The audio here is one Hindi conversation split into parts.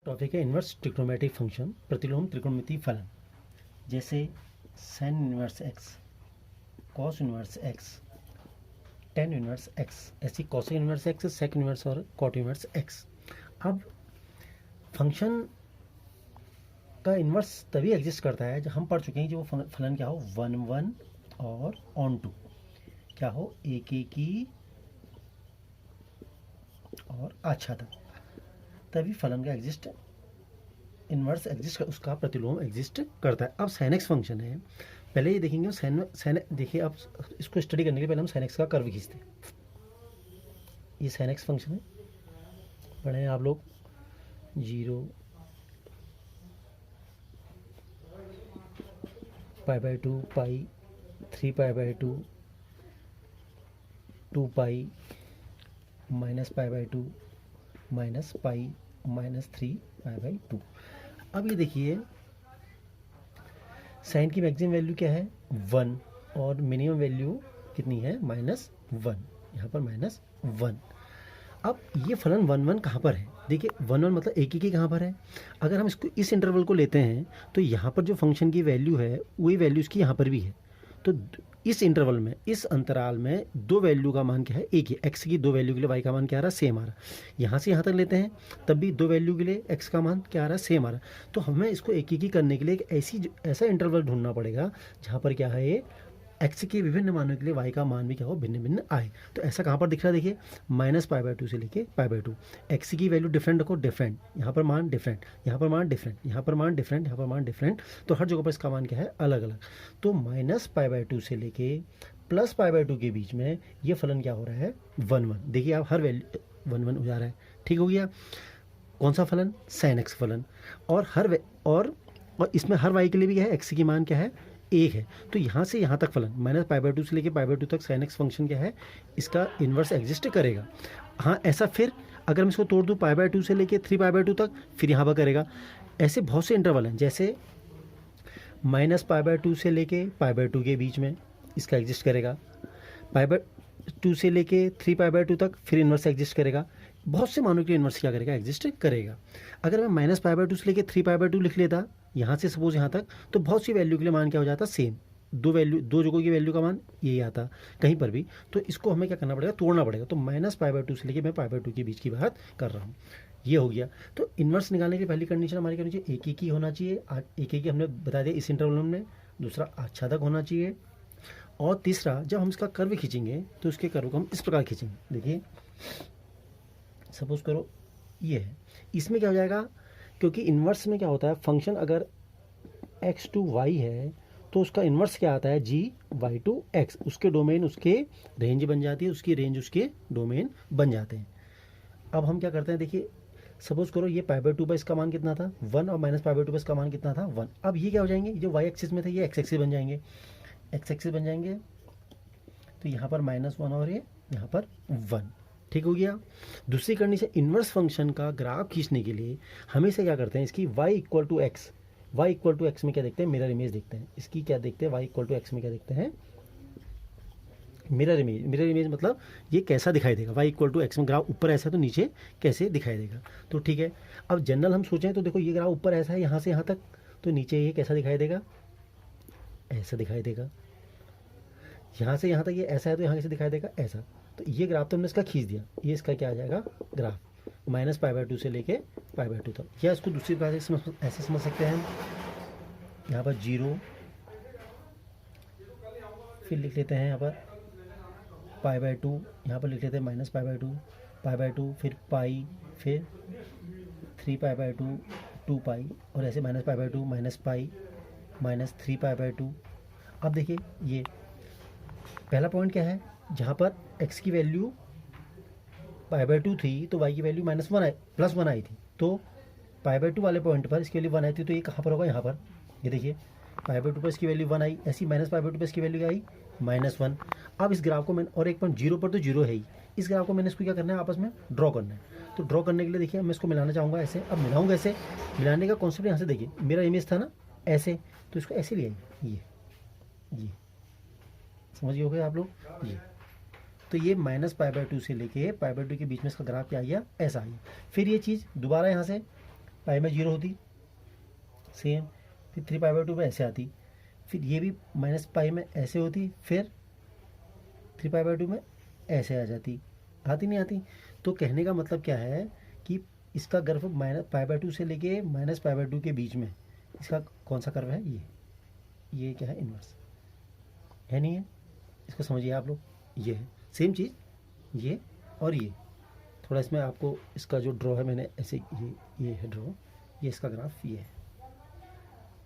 टॉपिक है इन्वर्स ट्रिग्नोमेट्रिक फंक्शन, प्रतिलोम त्रिकोणमितीय फलन। जैसे sine inverse X, cos inverse X, tan inverse X, ऐसी cosec inverse X, sec inverse और कॉट इन्वर्स एक्स। अब फंक्शन का इन्वर्स तभी एग्जिस्ट करता है जब हम पढ़ चुके हैं जो फलन क्या हो, वन वन और ऑन टू क्या हो, एक एक की और आच्छादक, तभी फलन का इन्वर्स एग्जिस्ट, उसका प्रतिलोम एग्जिस्ट करता है। अब साइन एक्स फंक्शन है, पहले ये देखेंगे साइन देखिए, अब इसको स्टडी करने के लिए पहले हम साइन एक्स का कर्व खींचते हैं। ये साइन एक्स फंक्शन है, पढ़े हैं आप लोग, 0 π/2 पाई, 3π/2 2 पाई, -π/2 माइनस पाई -3π/2। अब ये देखिए साइन की मैक्सिमम वैल्यू क्या है, 1, और मिनिमम वैल्यू कितनी है, -1, यहाँ पर -1। अब ये फलन 1 1 कहाँ पर है, देखिए 1 1 मतलब एक ही कहाँ पर है। अगर हम इसको इस इंटरवल को लेते हैं तो यहाँ पर जो फंक्शन की वैल्यू है वही वैल्यू इसकी यहाँ पर भी है। तो इस इंटरवल में, इस अंतराल में दो वैल्यू का मान क्या है, एक ही। एक्स की दो वैल्यू के लिए वाई का मान क्या आ रहा है, सेम आ रहा है। यहाँ से यहाँ तक लेते हैं तब भी दो वैल्यू के लिए एक्स का मान क्या आ रहा है, सेम आ रहा है। तो हमें इसको एक ही करने के लिए एक ऐसा इंटरवल ढूंढना पड़ेगा जहाँ पर क्या है, ये एक्स के विभिन्न मानों के लिए वाई का मान भी क्या हो, भिन्न भिन्न आए। तो ऐसा कहाँ पर दिख रहा है, देखिए -π/2 से लेके π/2, एक्स की वैल्यू डिफरेंट रखो, डिफरेंट, यहाँ पर मान डिफरेंट, यहाँ पर मान डिफरेंट, यहाँ पर मान डिफरेंट, यहाँ पर मान डिफरेंट, तो हर जगह पर इसका मान क्या है, अलग अलग। तो -π/2 से लेके +π/2 के बीच में ये फलन क्या हो रहा है, 1 1। देखिए आप हर वैल्यू 1 1 हो जा रहा है, ठीक हो गया। कौन सा फलन, साइन एक्स फलन। और इसमें हर वाई के लिए भी क्या है, एक्स की मान क्या है, एक है। तो यहाँ से यहाँ तक फलन -π/2 से लेके π/2 तक साइन एक्स फंक्शन क्या है, इसका इन्वर्स एग्जिस्ट करेगा। हाँ, ऐसा फिर अगर मैं इसको तोड़ दूँ π/2 से लेके 3π/2 तक, फिर यहाँ पर करेगा। ऐसे बहुत से इंटरवल हैं, जैसे -π/2 से लेके π/2 के बीच में इसका एग्जिस्ट करेगा, π/2 से लेके 3π/2 तक फिर इन्वर्स एग्जिस्ट करेगा। बहुत से मानों के लिए इन्वर्स क्या करेगा, एग्जिस्ट करेगा। अगर मैं -π/2 से लेके 3π/2 लिख लेता यहाँ से सपोज यहाँ तक, तो बहुत सी वैल्यू के लिए मान क्या हो जाता, सेम। दो जगहों की वैल्यू का मान यही आता कहीं पर भी। तो इसको हमें क्या करना पड़ेगा, तोड़ना पड़ेगा। तो -π/2 से लेके मैं π/2 के बीच की बात कर रहा हूँ, ये हो गया। तो इन्वर्स निकालने की पहली कंडीशन हमारी क्या होनी चाहिए, एक ही होना चाहिए। एक ही हमने बता दिया इस इंटरवल में। दूसरा आच्छादक होना चाहिए। और तीसरा, जब हम इसका कर्व खींचेंगे तो इसके कर्व को हम इस प्रकार खींचेंगे। देखिए सपोज करो ये है, इसमें क्या हो जाएगा, क्योंकि इन्वर्स में क्या होता है, फंक्शन अगर x टू y है तो उसका इन्वर्स क्या आता है, g y टू x। उसके डोमेन उसके रेंज बन जाती है, उसकी रेंज उसके डोमेन बन जाते हैं। अब हम क्या करते हैं, देखिए सपोज करो ये π/2 पर इसका मान कितना था, 1, और -π/2 पर इसका मान कितना था, 1। अब ये क्या हो जाएंगे, जो y एक्सिस में थे ये x एक्सिस बन जाएंगे, x एक्सिस बन जाएंगे। तो यहाँ पर -1 और ये यहाँ पर 1, ठीक हो गया। दूसरी कंडीशन, इन्वर्स फंक्शन का ग्राफ खींचने के लिए हमेशा क्या करते हैं, इसकी y = x में क्या देखते हैं, मिरर इमेज देखते हैं। इसकी क्या देखते हैं, y = x में क्या देखते हैं, मिरर इमेज। मिरर इमेज मतलब ये कैसा दिखाई देगा, y = x में ग्राफ ऊपर ऐसा है तो नीचे कैसे दिखाई देगा। तो ठीक है, अब जनरल हम सोचें तो देखो ये ग्राफ ऊपर ऐसा है यहाँ से यहाँ तक, तो नीचे ये कैसा दिखाई देगा, ऐसा दिखाई देगा। यहाँ से यहाँ तक ये ऐसा है तो यहाँ कैसे दिखाई देगा, ऐसा। तो ये ग्राफ तो हमने इसका खींच दिया, ये इसका क्या आ जाएगा, ग्राफ -π/2 से लेके π/2 तक। या इसको दूसरी बात ऐसे समझ सकते हैं हम, यहाँ पर 0, फिर लिख लेते हैं यहाँ पर π/2, यहाँ पर लिख लेते हैं -π/2, फिर पाई, फिर 3π/2, 2 पाई, और ऐसे -π/2 -पाई -3π/2। अब देखिए ये पहला पॉइंट क्या है, जहाँ पर x की वैल्यू π/2 थी तो y की वैल्यू +1 आई थी। तो π/2 वाले पॉइंट पर इसकी वैल्यू 1 आई थी, तो ये कहाँ पर होगा, यहाँ पर। ये देखिए π/2 पर इसकी वैल्यू 1 आई, ऐसी -π/2 पर इसकी वैल्यू क्या आई, -1। अब इस ग्राफ को मैंने, और एक पॉइंट 0 पर तो 0 है ही, इस ग्राफ को मैंने इसको क्या करना है, आपस में ड्रॉ करना है। तो ड्रॉ करने के लिए देखिए मैं इसको मिलाना चाहूँगा ऐसे। अब मिलाऊंगा ऐसे, मिलाने का कॉन्सेप्ट यहाँ से देखिए, मेरा इमेज था ना ऐसे, तो इसको ऐसे ले आइए, ये समझ गए आप लोग। ये तो ये -π/2 से लेके π/2 के बीच में इसका ग्राफ क्या आ गया, ऐसा आ गया। फिर ये चीज़ दोबारा यहाँ से पाई में 0 होती, सेम। फिर 3π/2 में ऐसे आती, फिर ये भी माइनस पाई में ऐसे होती, फिर 3π/2 में ऐसे आ जाती, आती नहीं आती। तो कहने का मतलब क्या है कि इसका कर्व -π/2 से लेके -π/2 के बीच में इसका कौन सा कर्व है, ये क्या है, इन्वर्स है, नहीं है। इसको समझिए आप लोग, ये है सेम चीज़, ये और ये। थोड़ा इसमें आपको इसका जो ड्रॉ है मैंने ऐसे, ये है ड्रॉ, ये इसका ग्राफ ये है,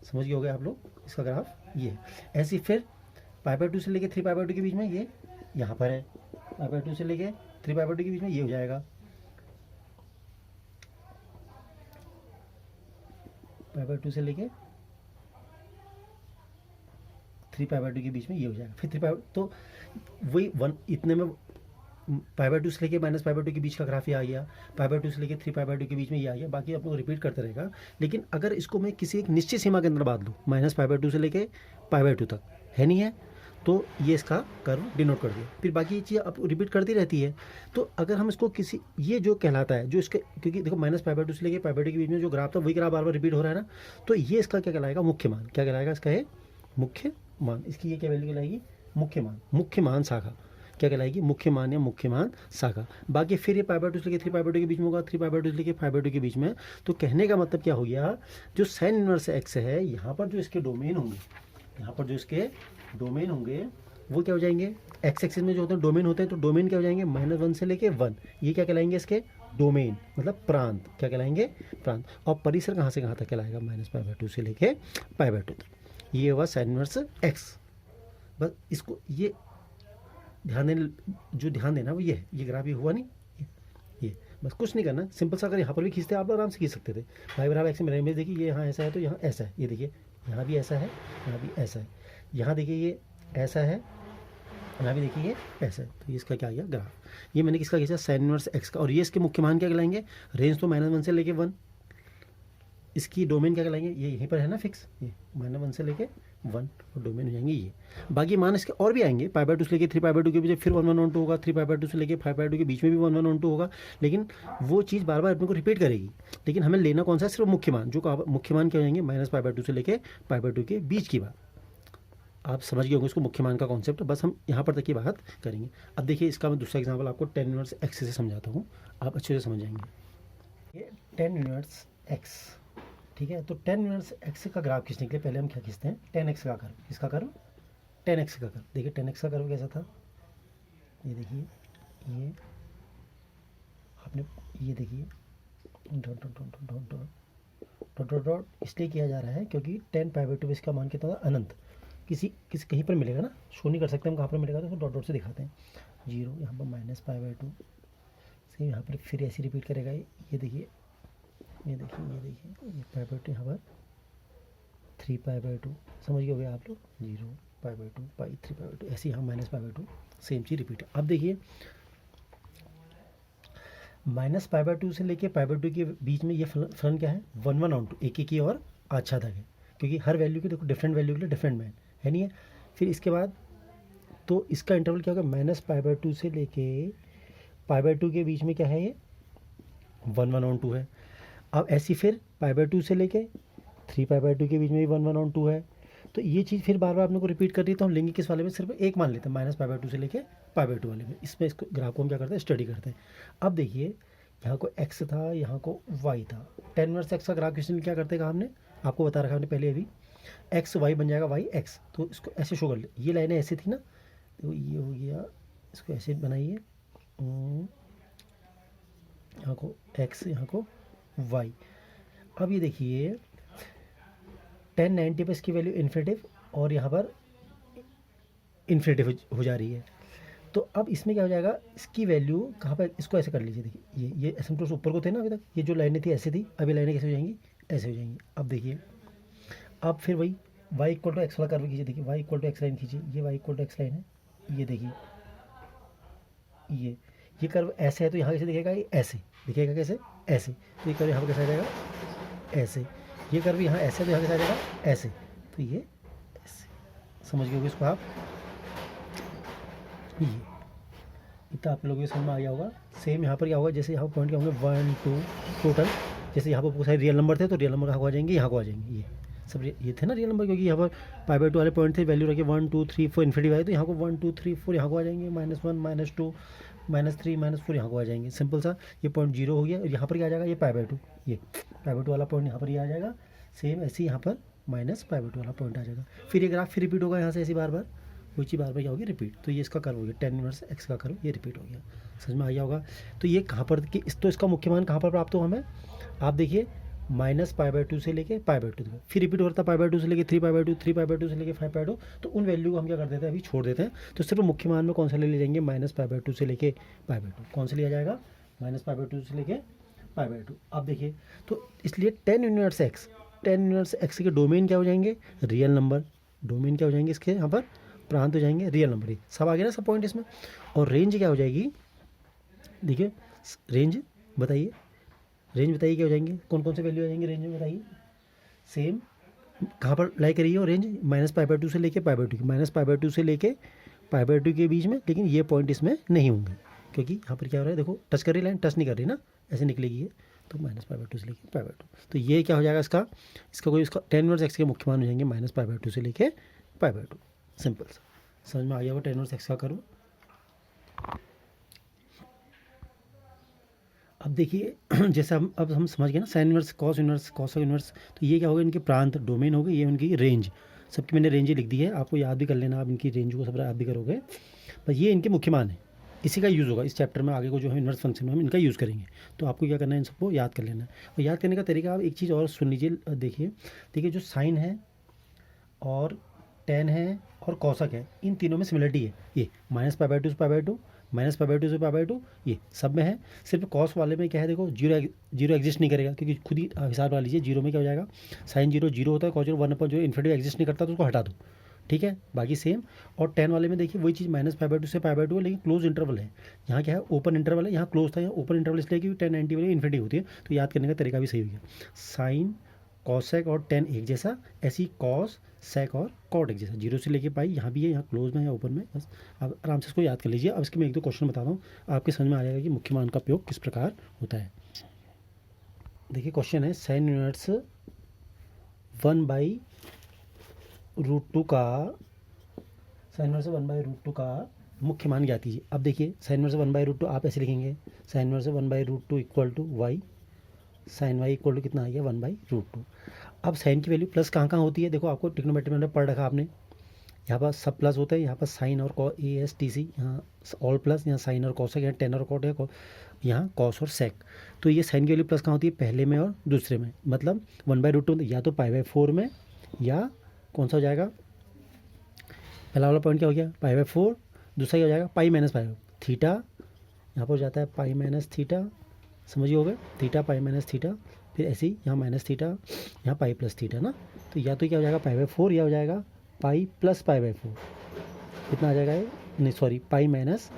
समझ गए हो गए आप लोग, इसका ग्राफ ये है। ऐसे फिर π/2 से लेके 3π/2 के बीच में ये यहाँ पर है, π/2 से लेके 3π/2 के बीच में ये हो जाएगा, π/2 से लेके 3π/2 के बीच में ये हो जाएगा। फिर 3π, तो वही वन इतने में π/2 से लेके -π/2 के बीच का ग्राफ ये आ गया, π/2 से लेके 3π/2 के बीच में ये आ गया। बाकी आप लोग रिपीट करते रहेगा। लेकिन अगर इसको मैं किसी एक निश्चित सीमा के अंदर बांध लूँ, -π/2 से लेके π/2 तक, है नहीं है, तो ये इसका कर्व डिनोट कर दिया। फिर बाकी ये चीज़ अब रिपीट करती रहती है। तो अगर हम इसको किसी, ये जो कहलाता है, जो इसके, क्योंकि देखो -π/2 से लेके π/2 के बीच में जो ग्राफ था वही ग्राफ बार बार रिपीट हो रहा है ना, तो ये इसका क्या कहलाएगा, मुख्य मान। क्या कहलाएगा इसका, है मुख्य मान। इसकी ये क्या वैल्यू कहलाएगी, मुख्य मान। मुख्य मान शाखा क्या कहलाएगी, मुख्य मान या मुख्य मान शाखा। बाकी फिर ये π/2 से लेके 3π/2 के बीच में होगा, 3π/2 से लेके 5/2 के बीच में। तो कहने का मतलब क्या हो गया, जो साइन इनवर्स एक्स है, यहाँ पर जो इसके डोमेन होंगे, यहाँ पर जो इसके डोमेन होंगे वो क्या हो जाएंगे, एक्स एक्सिस में जो होते हैं डोमेन होते हैं, तो डोमेन क्या हो जाएंगे, -1 से लेके 1। ये क्या कहलाएंगे, इसके डोमेन मतलब प्रांत। क्या कहलाएंगे, प्रांत। और परिसर कहाँ से कहाँ तक कहलाएगा, -π/2 से लेके π/2 तक। ये हुआ साइन इनवर्स एक्स। बस इसको ये ध्यान देना, जो ध्यान देना वो ये है। ये ग्राफ ये हुआ नहीं, ये बस कुछ नहीं करना, सिंपल सा। अगर यहाँ पर भी खींचते आप आराम से खींच सकते थे। y=x में इमेज देखिए, ये यहाँ ऐसा है तो यहाँ ऐसा है, ये देखिए यहाँ भी ऐसा है, यहाँ भी ऐसा है, यहाँ देखिए ये ऐसा है, यहाँ भी देखिए ये ऐसा है। तो इसका क्या आ गया ग्राफ। ये मैंने किसका खींचा, साइन इनवर्स एक्स का। और ये इसके मुख्य मान क्या कहलाएंगे, रेंज तो -1 से लेके 1। इसकी डोमेन क्या कहलाएंगे, ये यहीं पर है ना फिक्स, ये -1 से लेके 1 और डोमेन हो जाएंगे ये। बाकी मान इसके और भी आएंगे, π/2 से लेके 3π/2 के बीच फिर 1 1 1 2 होगा, 3π/2 से लेके 5/2 के बीच में भी 1 1 1 2 होगा। लेकिन वो चीज़ बार बार अपने को रिपीट करेगी। लेकिन हमें लेना कौन सा है, सिर्फ मुख्य मान। जो मुख्य मान क्या हो जाएंगे, -π/2 से लेके 5/2 के बीच की बात। आप समझ गए होंगे इसको, मुख्य मान का कॉन्सेप्ट। बस हम यहाँ पर तक की बात करेंगे। अब देखिए इसका मैं दूसरा एग्जाम्पल आपको tan इनवर्स एक्स से समझाता हूँ, आप अच्छे से समझ जाएंगे। ये tan इनवर्स एक्स, ठीक है। तो tan इनवर्स एक्स का ग्राफ खींचने के लिए पहले हम क्या खींचते हैं, tan x का कर्व। इसका कर्व tan x का कर्व। देखिए tan x का कर्व कैसा था, ये देखिए, ये आपने ये देखिए dot dot dot dot dot dot dot इसलिए किया जा रहा है क्योंकि tan π/2 इसका मान कितना था, अनंत। किसी कहीं पर मिलेगा ना, शो नहीं कर सकते हम कहाँ पर मिलेगा, तो डॉट डॉट से दिखाते हैं। 0 यहाँ पर -π/2 सेम यहाँ पर फिर ऐसे रिपीट करेगा। ये देखिए, ये देखिए, ये देखिए, ये π/2 यहाँ पर 3π/2। समझ गए आप लोग, 0 π/2 पाई 3π/2, ऐसे यहाँ -π/2 सेम चीज़ रिपीट। अब देखिए -π/2 से लेके π/2 के बीच में ये फलन क्या है, 1 1 2, एक की और आच्छादक है। क्योंकि हर वैल्यू के देखो डिफरेंट वैल्यू के लिए डिफरेंट मैन है, नहीं है। फिर इसके बाद तो इसका इंटरवल क्या होगा, -π/2 से लेके π/2 के बीच में क्या है, ये 1 1 2 है। अब ऐसी फिर π/2 से लेके 3π/2 के बीच में भी 1 1 2 है। तो ये चीज़ फिर बार बार अपने को रिपीट कर रही है। तो हम लेंगे किस वाले में, सिर्फ एक मान लेते हैं, -π/2 से लेके π/2 वाले में। इसमें इसको ग्राफ को हम क्या करते हैं, स्टडी करते हैं। अब देखिए यहाँ को x था, यहाँ को y था। tan इनवर्स x का ग्राफ क्वेश्चन क्या करते हैं, हमने आपको बता रखा हमने पहले अभी, x y बन जाएगा y x। तो इसको ऐसे शो कर ले, ये लाइनें ऐसी थी ना, तो ये हो गया, इसको ऐसे बनाइए, यहाँ को x, यहाँ को y। अब ये देखिए tan 90 पर इसकी वैल्यू इन्फिनिटिव और यहाँ पर इन्फिनिटिव हो जा रही है। तो अब इसमें क्या हो जाएगा, इसकी वैल्यू कहाँ पर, इसको ऐसे कर लीजिए। देखिए ये एसिम्पटोट्स ऊपर को थे ना अभी तक, ये जो लाइनें थी ऐसे थी, अभी लाइनें कैसे हो जाएंगी, ऐसे हो जाएंगी। अब देखिए, अब फिर वही y = x वाला कर्व खींचिए। देखिए y = x लाइन खींचिए, ये y = x लाइन है। ये देखिए ये कर्व ऐसे है, तो यहाँ कैसे दिखेगा, ये ऐसे दिखेगा, कैसे, ऐसे। तो ये कर्व यहाँ पर कैसे आ जाएगा, ऐसे। ये कर्व यहाँ ऐसे, तो यहाँ कैसे आ जाएगा, ऐसे। तो ये ऐसे, समझ गए इसको आप। ये इतना आप लोगों को समझ में आ गया होगा। सेम यहाँ पर क्या होगा, जैसे यहाँ पॉइंट क्या होंगे 1 2 टोटल, जैसे यहाँ पर बहुत सारे रियल नंबर थे तो रियल नंबर कहाँ को आ जाएंगे, यहाँ को आ जाएंगे, ये सब ये थे ना रियल नंबर, क्योंकि यहाँ पर पाई बाई टू वाले पॉइंट थे, वैल्यू रखे 1 2 3 4 इन्फिनिटी वाले, तो यहाँ को 1 2 3 4 यहाँ को आ जाएंगे, -1 -2 -3 -4 यहाँ को आ जाएंगे। सिंपल सा ये पॉइंट 0 हो गया, और यहाँ पर क्या आ जाएगा, ये पाई बाई टू, ये पाई बाई टू वाला पॉइंट यहाँ पर ये आ जाएगा। सेम ऐसे ही यहाँ पर माइनस पाई बाई टू वाला पॉइंट आ जाएगा। फिर ये ग्राफ फिर रिपीट होगा यहाँ से ऐसी बार बार, वही चीज़ बार बार क्या होगी, रिपीट। तो ये इसका कर्व हो गया, tan इनवर्स x का कर्व ये रिपीट हो गया। समझ में आ गया होगा। तो ये कहाँ पर कि तो इसका मुख्य मान कहाँ पर प्राप्त हो हमें, आप देखिए -π/2 से लेके π/2 तक, फिर रिपीट होता है π/2 से लेके 3π/2, 3π/2 से लेके 5π/2। तो उन वैल्यू को हम क्या कर देते हैं, अभी छोड़ देते हैं। तो सिर्फ मुख्य मान में कौन सा ले जाएंगे, -π/2 से लेके π/2। कौन सा लिया जाएगा, -π/2 से लेके π/2। अब देखिए, तो इसलिए tan इनवर्स x के डोमेन क्या हो जाएंगे, रियल नंबर। डोमेन क्या हो जाएंगे इसके, यहाँ पर प्रांत हो जाएंगे रियल नंबर। ही सब आ गया ना, सब पॉइंट इसमें। और रेंज क्या हो जाएगी, देखिए रेंज बताइए, रेंज बताइए क्या हो जाएंगे, कौन कौन से वैल्यू आ जाएंगे रेंज में बताइए। सेम कहाँ पर लाई करिए हो रेंज, -π/2 से लेके π/2 की, -π/2 से लेके π/2 के बीच में। लेकिन ये पॉइंट इसमें नहीं होंगे, क्योंकि यहाँ पर क्या हो रहा है, देखो टच कर रही लाइन, टच नहीं कर रही ना, ऐसे निकलेगी ये। तो -π/2 से लेके π/2, तो ये क्या हो जाएगा इसका कोई इसका tan इनवर्स x के मुख्य मान हो जाएंगे -π/2 से लेके π/2। सिंपल सा, समझ में आ गया वो tan इनवर्स x का कर्व। अब देखिए जैसे अब हम समझ गए ना, sine inverse, cos inverse, cos inverse. तो ये क्या होगा, इनके प्रांत डोमेन हो गए, ये उनकी रेंज। सबकी मैंने रेंज ही लिख दी है, आपको याद भी कर लेना, आप इनकी रेंज को सब याद भी करोगे। पर ये इनके मुख्य मान है, इसी का यूज़ होगा इस चैप्टर में। आगे को जो है इनवर्स फंक्शन में हम इनका यूज़ करेंगे। तो आपको क्या करना है, इन सबको याद कर लेना है। और याद करने का तरीका आप एक चीज़ और सुन लीजिए, देखिए जो साइन है और tan है और कौसक है, इन तीनों में सिमिलरिटी है। ये -π/2 से π/2, -π/2 से π/2, ये सब में है। सिर्फ कॉस वाले में क्या है, देखो जीरो एग्जिस्ट नहीं करेगा, क्योंकि खुद ही हिसाब लगा लीजिए। जीरो में क्या हो जाएगा, साइन 0 होता है, कॉस 0 1/0 इन्फिनिटी एग्जिस्ट नहीं करता, तो उसको हटा दो, ठीक है। बाकी सेम। और tan वाले में देखिए वही चीज़, -π/2 से π/2 है, लेकिन क्लोज इंटरवल है। यहाँ क्या है, ओपन इंटरवल है, यहाँ क्लोज था, यहाँ ओपन इंटरवल इसलिए कि tan 90 वाली इन्फिनिटी होती है। तो याद करने का तरीका भी सही हो गया। साइन, कॉसेक और tan एक जैसा, ऐसी कॉस, सेक और कॉट एक जैसा। 0 से लेके पाई, यहाँ भी है, यहाँ क्लोज में है, ओपन में। बस आप आराम से इसको याद कर लीजिए। अब इसके मैं एक दो क्वेश्चन बताता हूँ, आपके समझ में आ जाएगा कि मुख्य मान का उपयोग किस प्रकार होता है। देखिए क्वेश्चन है, साइन इनवर्स 1/√2 का, साइन इनवर्स 1/√2 का मुख्य मान ज्ञात कीजिए। अब देखिए साइन इनवर्स 1/√2 आप ऐसे लिखेंगे, sine inverse 1/√2 equal to y, sine y equal to कितना आ गया, 1/√2। अब साइन की वैल्यू प्लस कहाँ कहाँ होती है, देखो आपको ट्रिग्नोमेट्री में पढ़ रखा आपने। यहाँ पर सब प्लस होता है, यहाँ पर साइन और ASTC, यहाँ ऑल प्लस, यहाँ साइन और कॉसेक, यहाँ टेन और कॉट है, यहाँ कॉस और सेक। तो ये साइन की वैल्यू प्लस कहाँ होती है, पहले में और दूसरे में। मतलब 1/√2 या तो π/4 में, या कौन सा हो जाएगा, पहला वाला पॉइंट क्या हो गया, π/4, दूसरा क्या हो जाएगा, π-π, थीटा यहाँ पर हो जाता है π-θ, समझिए हो गए, थीटा π-θ, फिर ऐसे ही यहाँ -θ, यहाँ π+θ ना। तो या तो क्या हो जाएगा π/4, या हो जाएगा π + π/4। कितना आ जाएगा ये, नहीं सॉरी, π-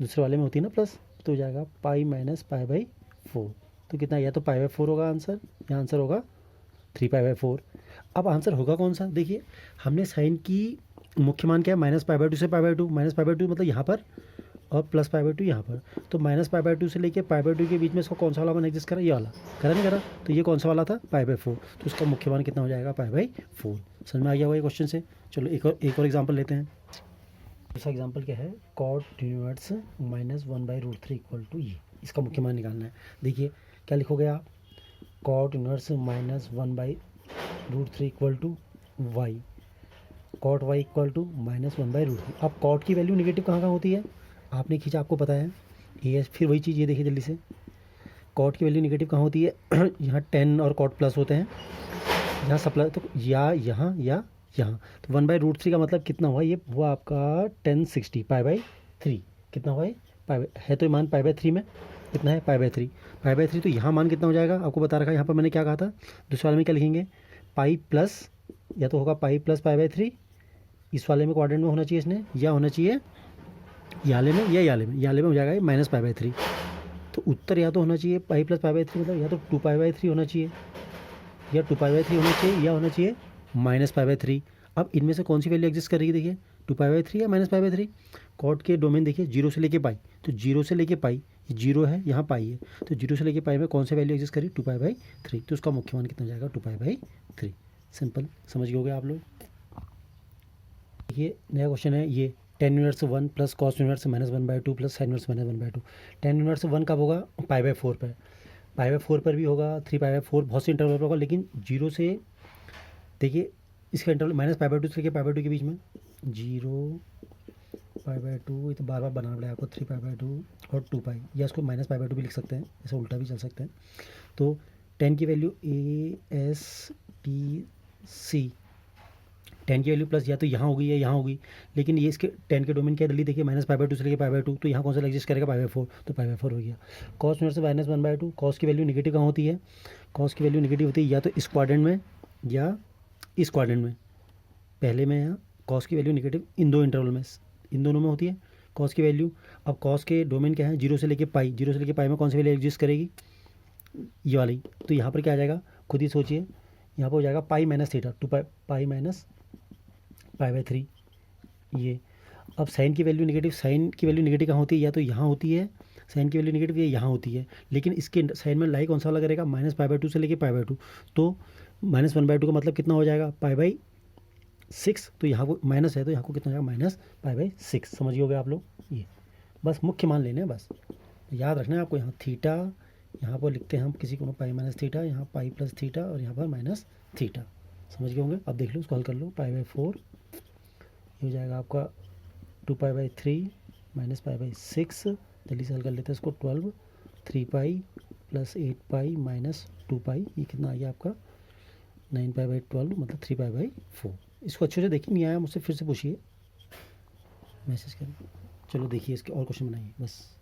दूसरे वाले में होती है ना प्लस, तो हो जाएगा π - π/4। तो कितना, या तो π/4 होगा आंसर, या आंसर होगा 3π/4। अब आंसर होगा कौन सा, देखिए हमने साइन की मुख्य मान क्या है, -π/2 से π/2, -π/2 मतलब यहाँ पर, और +π/2 यहाँ पर। तो -π/2 से लेके π/2 के बीच में इसका कौन सा वाला मान एग्जिस्ट करा, ये वाला करा नहीं करा। तो ये कौन सा वाला था, π/4। तो उसका मुख्य मान कितना हो जाएगा, π/4। समझ में आ गया होगा ये क्वेश्चन से। चलो एक और एग्जाम्पल लेते हैं। दूसरा एग्जाम्पल क्या है, कॉट इनवर्स -1/√3 इक्वल टू ये, इसका मुख्य मान निकालना है। देखिए क्या लिखोगे आप, cot inverse -1/√3 equal to y, cot y equal to -1/√3। अब कॉट की वैल्यू निगेटिव कहाँ होती है, आपने खींचा, आपको पता है ये। फिर वही चीज़, ये देखिए जल्दी से, कॉट की वैल्यू निगेटिव कहाँ होती है, यहाँ tan और कॉट प्लस होते हैं, यहाँ सब प्लस, तो या यहाँ या यहाँ। तो 1/√3 का मतलब कितना हुआ, ये हुआ आपका 1060 π/3। कितना हुआ ये, है तो मान π/3 में, कितना है π/3। तो यहाँ मान कितना हो जाएगा, आपको बता रखा है। यहाँ पर मैंने क्या कहा था, दूसरे वाले में क्या लिखेंगे, पाई प्लस, या तो होगा पाई प्लस π/3, इस वाले में क्वाड्रेंट में होना चाहिए इसने, या होना चाहिए याले में, या याले में हो जाएगा ये -π/3। तो उत्तर या तो होना चाहिए पाई प्लस π/3, मतलब या तो 2π/3 होना चाहिए, या 2π/3 होना चाहिए, या होना चाहिए -π/3। अब इनमें से कौन सी वैल्यू एग्जिस्ट करेगी, देखिए 2π/3 या -π/3। कॉट के डोमेन देखिए 0 से लेके पाई, तो 0 से लेके पाई जीरो है, यहाँ पाई है, तो जीरो से लेके पाई में कौन सा वैल्यू एग्जिस्ट करी, 2π/3, तो उसका मुख्य मान कितना जाएगा, 2π/3। सिंपल, समझ गए होगे आप लोग। ये नया क्वेश्चन है, ये tan inverse 1 plus cos inverse -1/2 plus sin inverse -1/2। tan inverse 1 कब होगा, π/4 पर, π/4 पर भी होगा, 3π/4, बहुत से इंटरवल पर होगा, लेकिन जीरो से देखिए इसका इंटरवल -π/2 से लेकर π/2 के बीच में 0 π/2, ये तो बार बार बनाना पड़ेगा आपको, 3π/2 और 2π, या इसको -π/2 भी लिख सकते हैं, ऐसा उल्टा भी चल सकते हैं। तो 10 की वैल्यू ASTC, 10 की वैल्यू प्लस या तो यहाँ होगी या यहाँ होगी, लेकिन ये इसके 10 के डोमेन क्या जल्दी देखिए, -π/2 से लेकर π/2, तो यहाँ कौन सा एग्जिस्ट करेगा, π/4, तो π/4 हो गया। cos इनवर्स -1/2, cos की वैल्यू निगेटिव कहाँ होती है, cos की वैल्यू निगेटिव होती है या तो इस क्वाड्रेंट में या इस क्वाड्रेंट में, पहले में यहाँ cos की वैल्यू निगेटिव इन दो इंटरवल में, इन दोनों में होती है cos की वैल्यू। अब cos के डोमेन क्या है, जीरो से लेके पाई, जीरो से लेके पाई में कौन सी वैल्यू एग्जिस्ट करेगी, ये वाली, तो यहाँ पर क्या आ जाएगा, खुद ही सोचिए, यहाँ पर हो जाएगा पाई माइनस थीटा, 2π-π/3 ये। अब साइन की वैल्यू निगेटिव, साइन की वैल्यू निगेटिव कहाँ होती है, या तो यहाँ होती है साइन की वैल्यू निगेटिव, ये यहाँ होती है, लेकिन इसके साइन में लाई कौन सा वाला करेगा, -π/2 से लेके π/2, तो -1/2 का मतलब कितना हो जाएगा, π/6, तो यहाँ को माइनस है तो यहाँ को कितना हो जाएगा, -π/6। समझिए हो गया आप लोग, ये बस मुख्य मान लेने हैं, बस याद रखना है आपको। यहाँ थीटा, यहाँ पर लिखते हैं हम किसी को पाई माइनस थीटा, यहाँ पाई प्लस थीटा और यहाँ पर माइनस थीटा, समझ गए होंगे। अब देख लो, उसको हल कर लो, π/4 ये हो जाएगा आपका 2π/3 -π/6, जल्दी से हल कर लेते हैं इसको, 12, 3π प्लस 8π माइनस 2π, ये कितना आ गया आपका 9π/12, मतलब 3π/4। इसको अच्छे से देखिए, नहीं आया मुझसे फिर से पूछिए, मैसेज करें। चलो देखिए इसके और क्वेश्चन बनाइए बस।